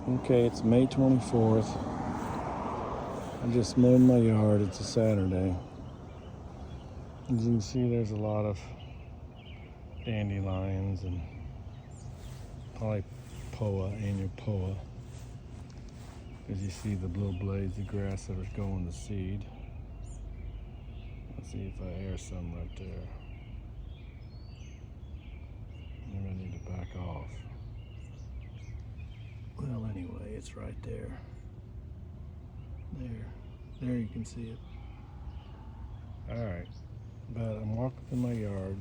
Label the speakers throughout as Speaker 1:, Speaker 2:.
Speaker 1: Okay, it's May 24th. I just mowed my yard. It's a Saturday. As you can see, there's a lot of dandelions and polypoa, annual poa. As you see the little blades of grass that are going to seed. Let's see if I air some right there. Maybe I need to back off. Well, anyway, it's right there. There you can see it. Alright, but I'm walking through my yard.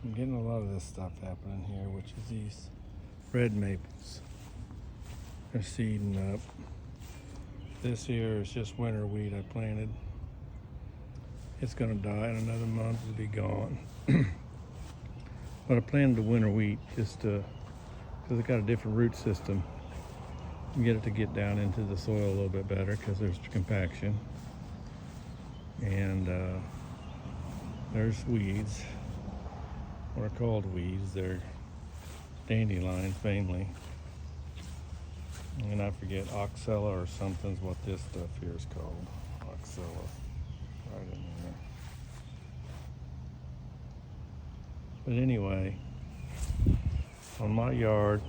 Speaker 1: I'm getting a lot of this stuff happening here, which is these red maples. They're seeding up. This here is just winter wheat I planted. It's gonna die in another month, it'll be gone. But I planted the winter wheat just because it got a different root system. You get it to get down into the soil a little bit better because there's compaction. And there's weeds, what are called weeds. They're dandelions mainly. And I forget, oxella or something's what this stuff here is called. Oxella, right in there. But anyway, on my yard,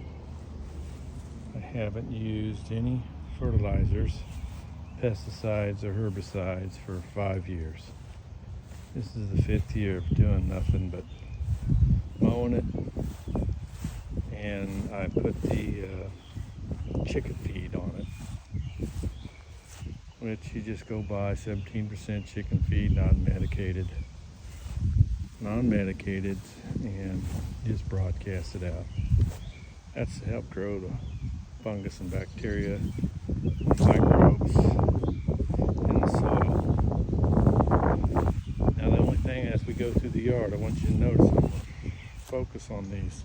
Speaker 1: I haven't used any fertilizers, pesticides, or herbicides for 5 years. This is the 5th year of doing nothing but mowing it, and I put the chicken feed on it, which you just go buy 17% chicken feed, non-medicated, and just broadcast it out. That's to help grow the fungus and bacteria, microbes in the soil. Now the only thing as we go through the yard, I want you to notice, I'm going to focus on these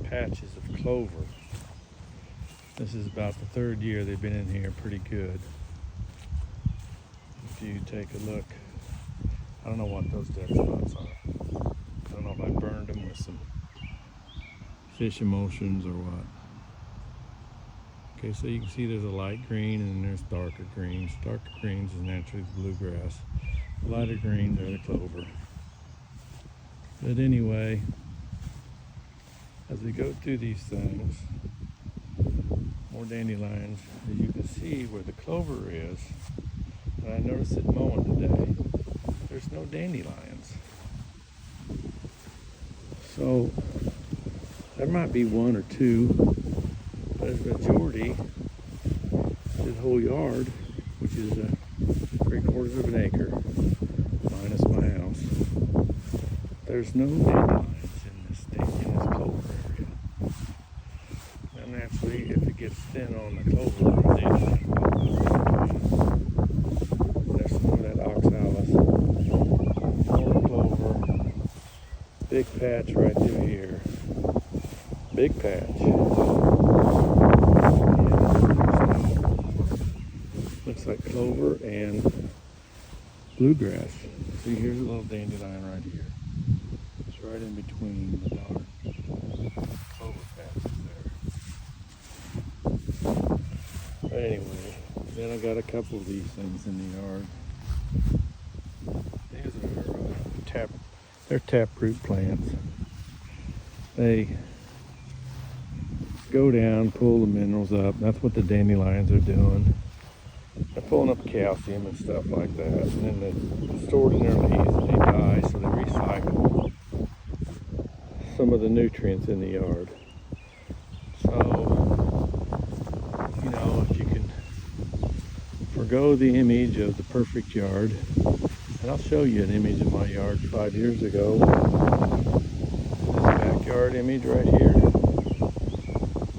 Speaker 1: patches of clover. This is about the 3rd year they've been in here pretty good. If you take a look, I don't know what those dead spots are. I don't know if I burned them with some fish emulsions or what. Okay, so you can see there's a light green and there's darker greens. Darker greens is naturally the bluegrass. Lighter greens are the clover. But anyway, as we go through these things, more dandelions, as you can see where the clover is, and I noticed it mowing today, there's no dandelions. So there might be 1 or 2, but the majority, this whole yard, which is 3/4 of an acre, minus my house, there's no dandelions in this clover area. And naturally, if it gets thin on the clover, there's some of that oxalis, more clover, big patch right through here, big patch. Looks like clover and bluegrass. See, here's a little dandelion right here. It's right in between the dark clover patches there. But anyway, then I got a couple of these things in the yard. These are they're taproot plants. They go down, pull the minerals up. That's what the dandelions are doing. They're pulling up calcium and stuff like that, and then they're stored in their leaves and they die, so they recycle some of the nutrients in the yard. So, you know, if you can forgo the image of the perfect yard, and I'll show you an image of my yard 5 years ago. This backyard image right here.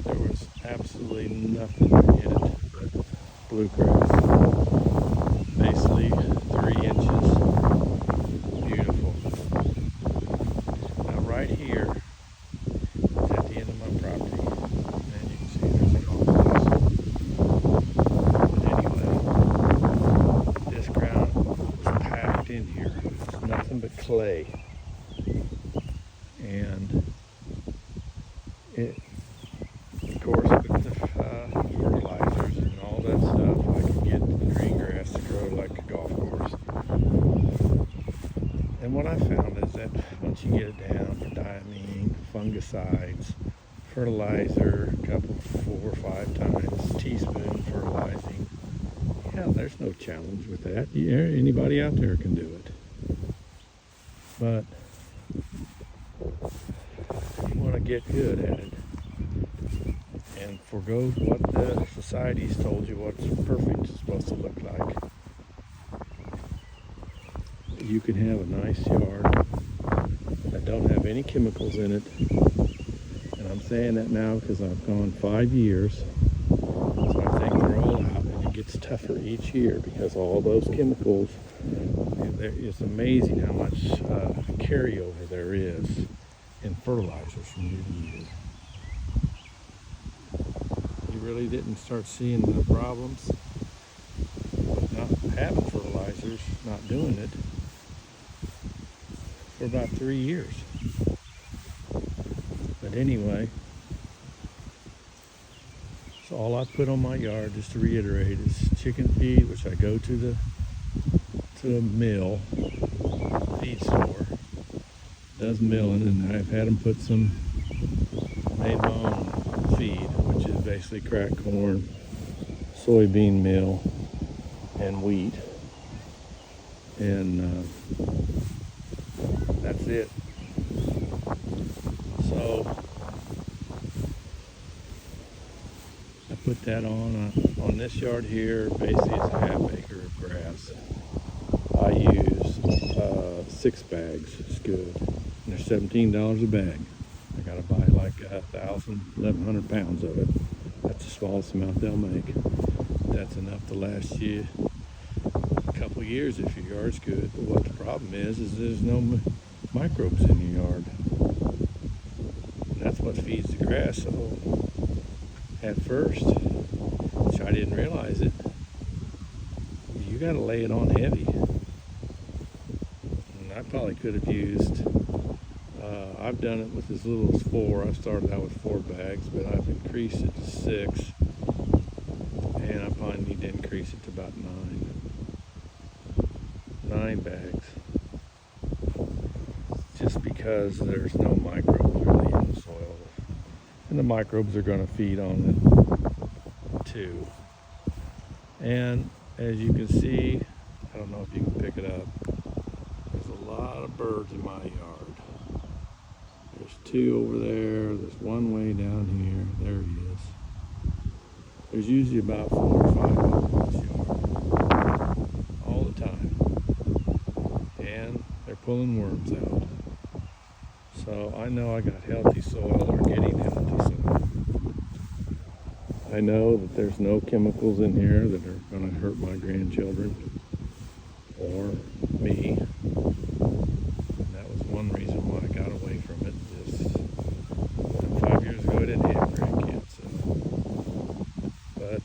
Speaker 1: There was absolutely nothing in it but bluegrass. Basically 3 inches. Beautiful. Now right here is at the end of my property. And then you can see there's a complex. But anyway, this ground was packed in here. It's nothing but clay. And it, of course, with the once you get it down for diamine, fungicides, fertilizer, a couple, 4 or 5 times, teaspoon fertilizing. Yeah, there's no challenge with that. Yeah, anybody out there can do it. But you want to get good at it and forgo what the society's told you what's perfect is supposed to look like. You can have a nice yard that don't have any chemicals in it. And I'm saying that now because I've gone 5 years. So I think they're all out, and it gets tougher each year because all those chemicals, it's amazing how much carryover there is in fertilizers from year to year. You really didn't start seeing the problems with not having fertilizers, not doing it, for about 3 years. But anyway, so all I put on my yard, just to reiterate, is chicken feed, which I go to the mill, feed store, does milling, and I've had them put some, made my own feed, which is basically cracked corn, soybean meal, and wheat, and that's it. So I put that on this yard here. Basically, it's a ½ acre of grass. I use 6 bags. It's good. And they're $17 a bag. I gotta buy like 1,100 pounds of it. That's the smallest amount they'll make. That's enough to last you a couple years if your yard's good. But what the problem is there's no microbes in your yard. And that's what feeds the grass. So at first, which I didn't realize it, you got to lay it on heavy. And I probably could have used, I've done it with as little as 4. I started out with 4 bags, but I've increased it to 6. And I probably need to increase it to about 9 bags. Just because there's no microbes really in the soil. And the microbes are going to feed on it too. And as you can see, I don't know if you can pick it up, there's a lot of birds in my yard. There's 2 over there, there's 1 way down here, there he is. There's usually about 4 or 5 of them in this yard, all the time. And they're pulling worms out. So I know I got healthy soil, or getting healthy soil. I know that there's no chemicals in here that are going to hurt my grandchildren or me. And that was one reason why I got away from it. Just 5 years ago I didn't have grandkids, but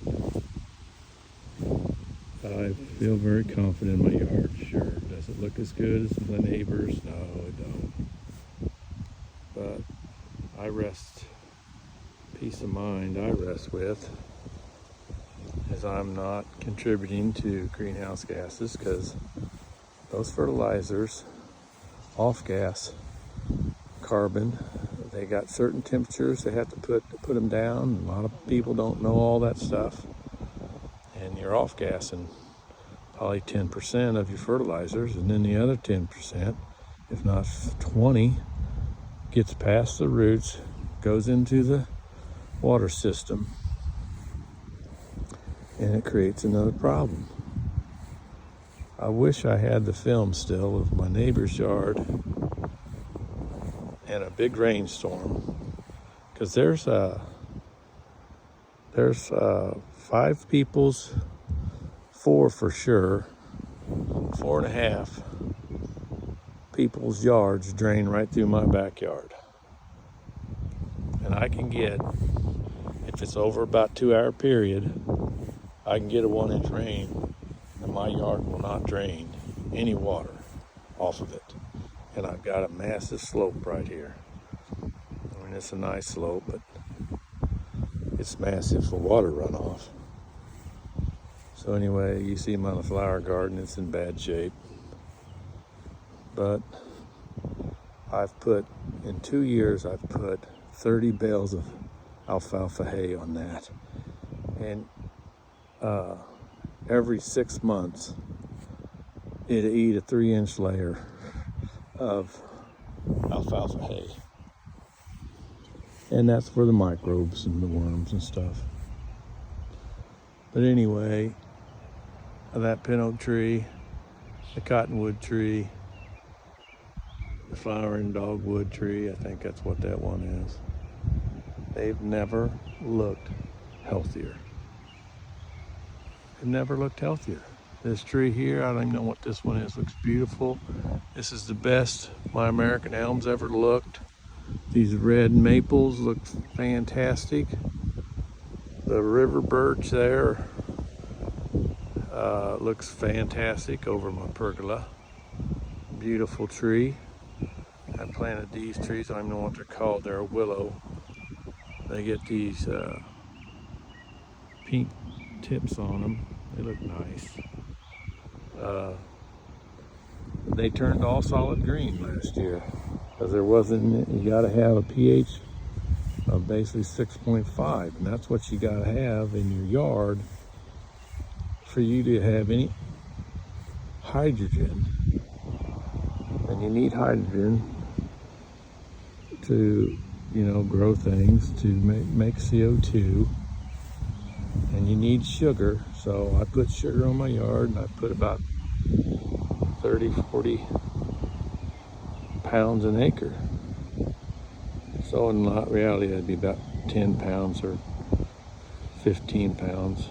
Speaker 1: I feel very confident in my yard. Sure, does it look as good as the neighbors? No, it don't. But I rest, peace of mind I rest with, as I'm not contributing to greenhouse gases, because those fertilizers off gas carbon, they got certain temperatures they have to put them down. A lot of people don't know all that stuff, and you're off gassing probably 10% of your fertilizers, and then the other 10%, if not 20, gets past the roots, goes into the water system, and it creates another problem. I wish I had the film still of my neighbor's yard and a big rainstorm, because there's 5 people's, 4 for sure, 4.5 people's yards drain right through my backyard. And I can get, if it's over about 2-hour period, I can get a 1-inch rain and my yard will not drain any water off of it. And I've got a massive slope right here. I mean, it's a nice slope, but it's massive for water runoff. So anyway, you see my flower garden, it's in bad shape. But in 2 years, I've put 30 bales of alfalfa hay on that. And every 6 months, it'll eat a 3-inch layer of alfalfa hay. And that's for the microbes and the worms and stuff. But anyway, that pin oak tree, the cottonwood tree, the flowering dogwood tree, I think that's what that one is. They've never looked healthier. They've never looked healthier. This tree here, I don't even know what this one is, looks beautiful. This is the best my American elms ever looked. These red maples look fantastic. The river birch there looks fantastic over my pergola. Beautiful tree. I planted these trees, I don't know what they're called, they're a willow. They get these pink tips on them. They look nice. They turned all solid green last year because there wasn't, you got to have a pH of basically 6.5, and that's what you got to have in your yard for you to have any hydrogen. And you need hydrogen to, grow things, to make CO2. And you need sugar, so I put sugar on my yard, and I put about 30, 40 pounds an acre. So in reality, that'd be about 10 pounds or 15 pounds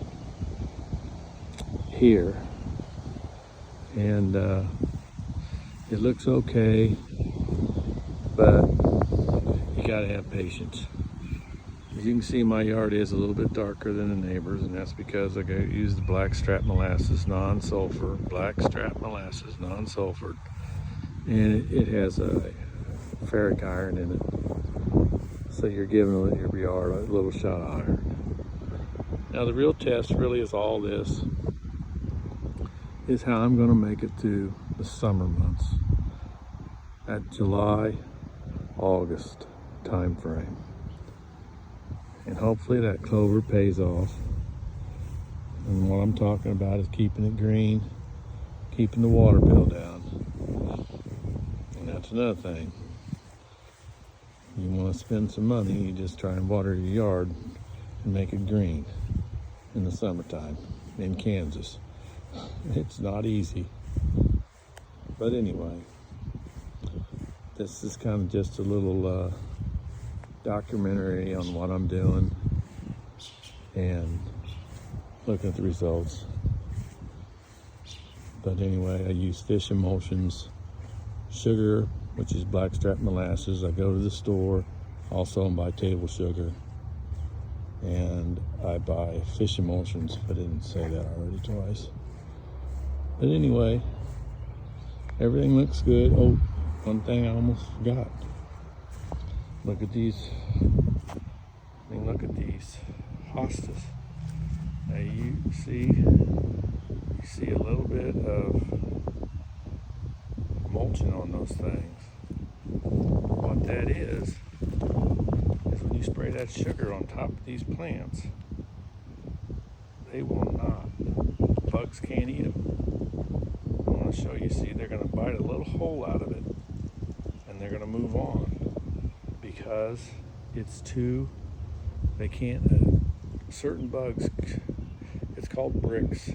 Speaker 1: here. And it looks okay, but you gotta have patience. As you can see, my yard is a little bit darker than the neighbors, and that's because I use the blackstrap molasses non-sulfur, and it has a ferric iron in it. So you're giving your yard a little shot of iron. Now the real test really is all this, is how I'm gonna make it through the summer months at July, August time frame. And hopefully that clover pays off. And what I'm talking about is keeping it green, keeping the water bill down. And that's another thing. You want to spend some money, you just try and water your yard and make it green in the summertime in Kansas. It's not easy. But anyway, this is kind of just a little documentary on what I'm doing and looking at the results. But anyway, I use fish emulsions, sugar, which is blackstrap molasses. I go to the store, also and buy table sugar, and I buy fish emulsions. I didn't say that already twice. But anyway, everything looks good. Oh, one thing I almost forgot. Look at these. Look at these hostas. Now you see a little bit of mulching on those things. What that is when you spray that sugar on top of these plants, they will not. Bugs can't eat them. I want to show you. See, they're going to bite a little hole out of it, and they're going to move on. Because it's they can't, certain bugs, it's called bricks.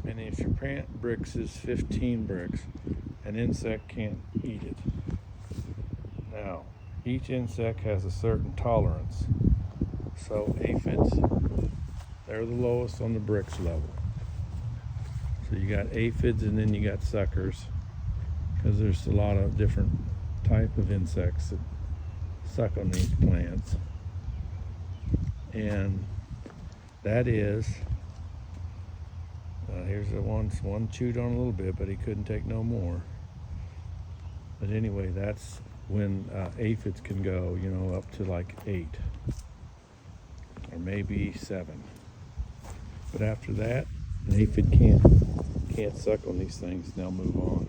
Speaker 1: And if your plant bricks is 15 bricks, an insect can't eat it. Now, each insect has a certain tolerance. So aphids, they're the lowest on the bricks level. So you got aphids, and then you got suckers, because there's a lot of different type of insects that suck on these plants. And that is, here's the one chewed on a little bit, but he couldn't take no more. But anyway, that's when aphids can go, up to like 8 or maybe 7. But after that, an aphid can't suck on these things, and they'll move on.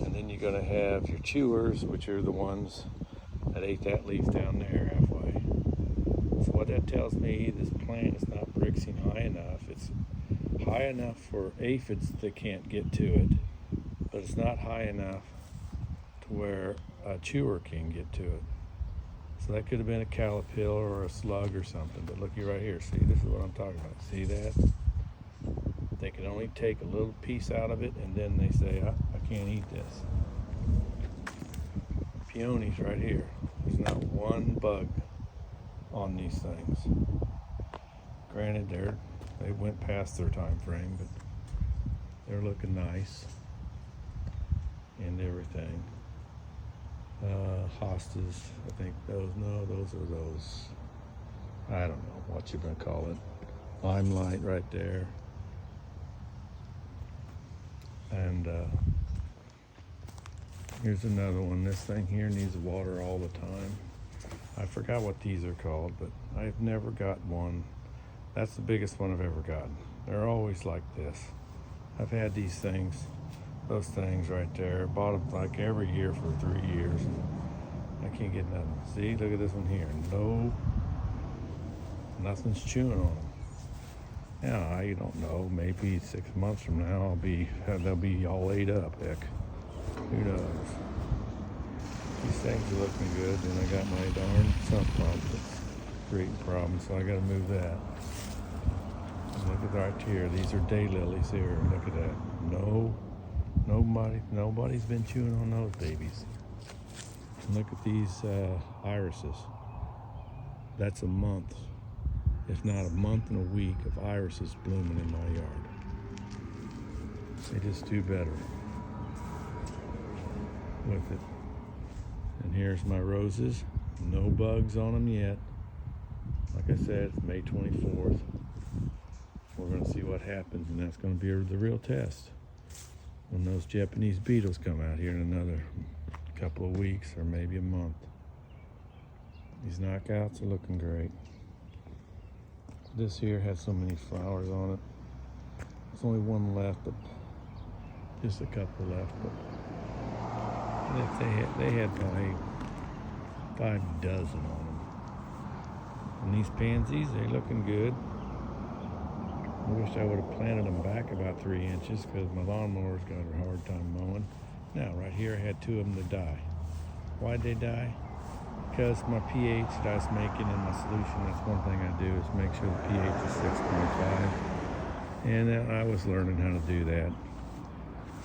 Speaker 1: And then you you're going to have your chewers, which are the ones that ate that leaf down there halfway. So what that tells me, this plant is not brixing high enough. It's high enough for aphids that can't get to it, but it's not high enough to where a chewer can get to it. So that could have been a caterpillar or a slug or something. But looky right here. See, this is what I'm talking about. See that? They can only take a little piece out of it, and then they say, I can't eat this. Peonies right here. There's not one bug on these things. Granted, they went past their time frame, but they're looking nice and everything. Hostas, I think those are those, I don't know what you're gonna call it. Limelight right there. And here's another one. This thing here needs water all the time. I forgot what these are called, but I've never got one. That's the biggest one I've ever gotten. They're always like this. I've had these things, those things right there. Bought them like every year for 3 years. I can't get nothing. See, look at this one here. Nothing's chewing on them. Yeah, I don't know. Maybe 6 months from now, they'll be all ate up. Heck, who knows? These things are looking good. Then I got my darn sump pump that's creating problems, so I got to move that. Look at right here. These are daylilies here. Look at that. Nobody's been chewing on those babies. And look at these irises. That's a month, if not a month and a week, of irises blooming in my yard. They just do better with it. And here's my roses. No bugs on them yet. Like I said, it's May 24th. We're going to see what happens, and that's going to be the real test when those Japanese beetles come out here in another couple of weeks or maybe a month. These knockouts are looking great. This here has so many flowers on it. There's only one left, but just a couple left. But they had probably 5 dozen on them. And these pansies, they're looking good. I wish I would have planted them back about 3 inches because my lawnmower's got a hard time mowing. Now, right here, I had 2 of them to die. Why'd they die? Because my pH that I was making in my solution, that's one thing I do, is make sure the pH is 6.5. And I was learning how to do that.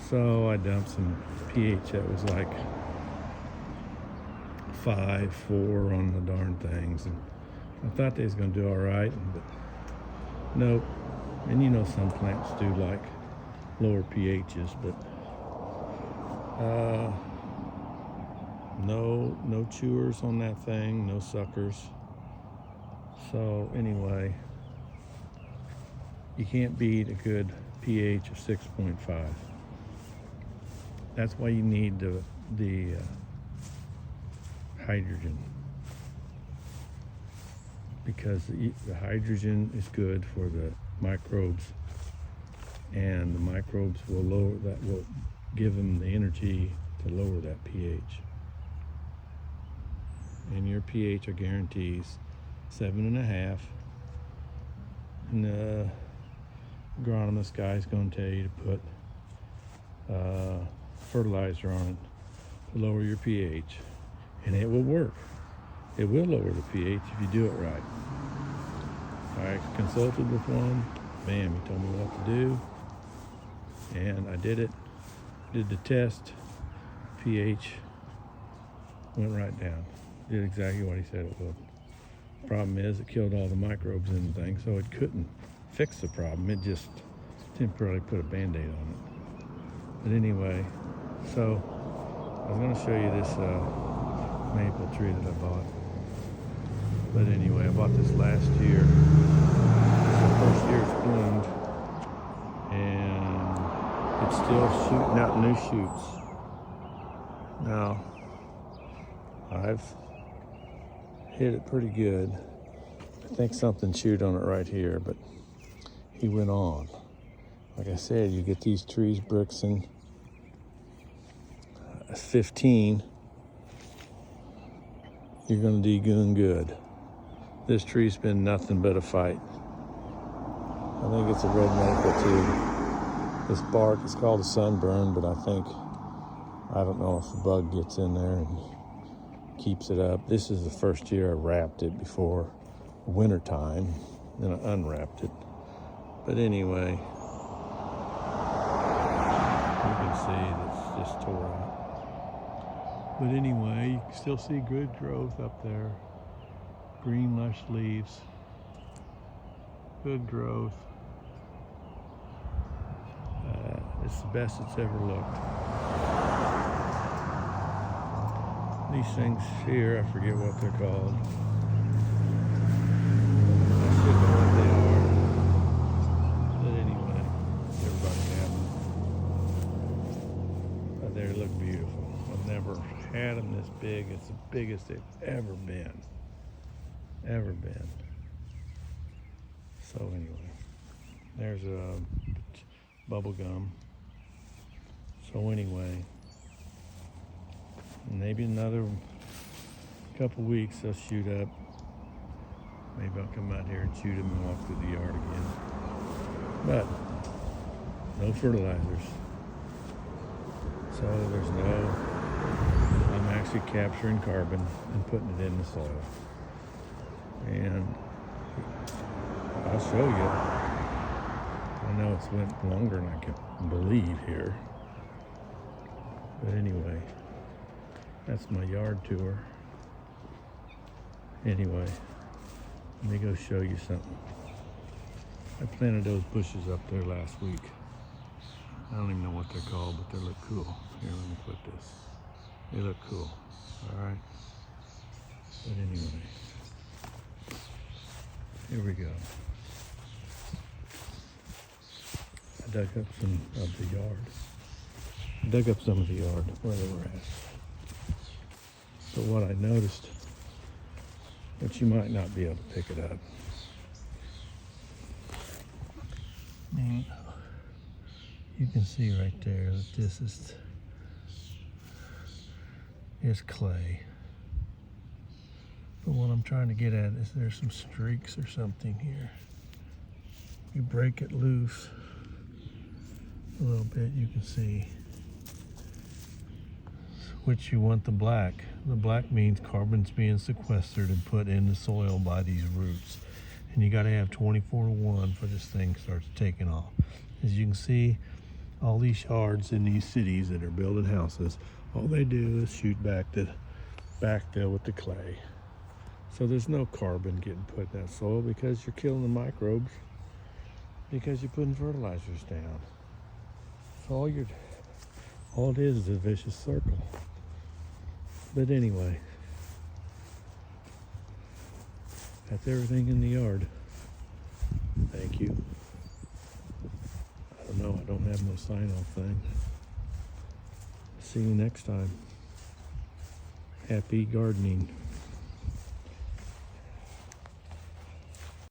Speaker 1: So I dumped some pH that was like 5, 4 on the darn things. And I thought they was going to do all right, but nope. And you know some plants do like lower pHs, but no chewers on that thing, no suckers. So anyway, you can't beat a good pH of 6.5. That's why you need the hydrogen, because the hydrogen is good for the microbes, and the microbes will give them the energy to lower that pH. And your pH, I guarantee, is 7.5. And the agronomist guy's going to tell you to put fertilizer on it to lower your pH, and it will work. It will lower the pH if you do it right. I consulted with one. Bam, he told me what to do, and I did it. Did the test. pH went right down. Did exactly what he said it would. Problem is, it killed all the microbes in the thing, so it couldn't fix the problem. It just temporarily put a Band-Aid on it. But anyway, so I was going to show you this maple tree that I bought. But anyway, I bought this last year. It's the first year it's bloomed, and it's still shooting out new shoots. Now, I've hit it pretty good. I think something chewed on it right here, but he went on. Like I said, you get these trees brixing 15, you're going to be doing good. This tree's been nothing but a fight. I think it's a red maple too. This bark is called a sunburn, but I don't know if a bug gets in there and keeps it up. This is the first year I wrapped it before winter time, then I unwrapped it. But anyway, you can see it's just tore out. But anyway, you can still see good growth up there. Green lush leaves, good growth. It's the best it's ever looked. These things here, I forget what they're called. I should know what they are. But anyway, everybody have them. But they look beautiful. I've never had them this big. It's the biggest they've ever been. So anyway, there's a bubble gum. So anyway, maybe another couple weeks they'll shoot up. Maybe I'll come out here and shoot them and walk through the yard again. But no fertilizers. So there's no, I'm actually capturing carbon and putting it in the soil. And I'll show you. I know it's went longer than I can believe here. But anyway, that's my yard tour. Anyway, let me go show you something. I planted those bushes up there last week. I don't even know what they're called, but they look cool. Here, let me put this. They look cool. All right. But anyway, here we go. I dug up some of the yard. Where they were at. So what I noticed, but you might not be able to pick it up. You can see right there that this is clay. But what I'm trying to get at is there's some streaks or something here. You break it loose a little bit, you can see which you want the black. The black means carbon's being sequestered and put in the soil by these roots. And you gotta have 24-1 for this thing starts taking off. As you can see, all these yards in these cities that are building houses, all they do is shoot back the backfill with the clay. So there's no carbon getting put in that soil because you're killing the microbes because you're putting fertilizers down. So all it is a vicious circle. But anyway, that's everything in the yard. Thank you. I don't know, I don't have no sign-off thing. See you next time. Happy gardening.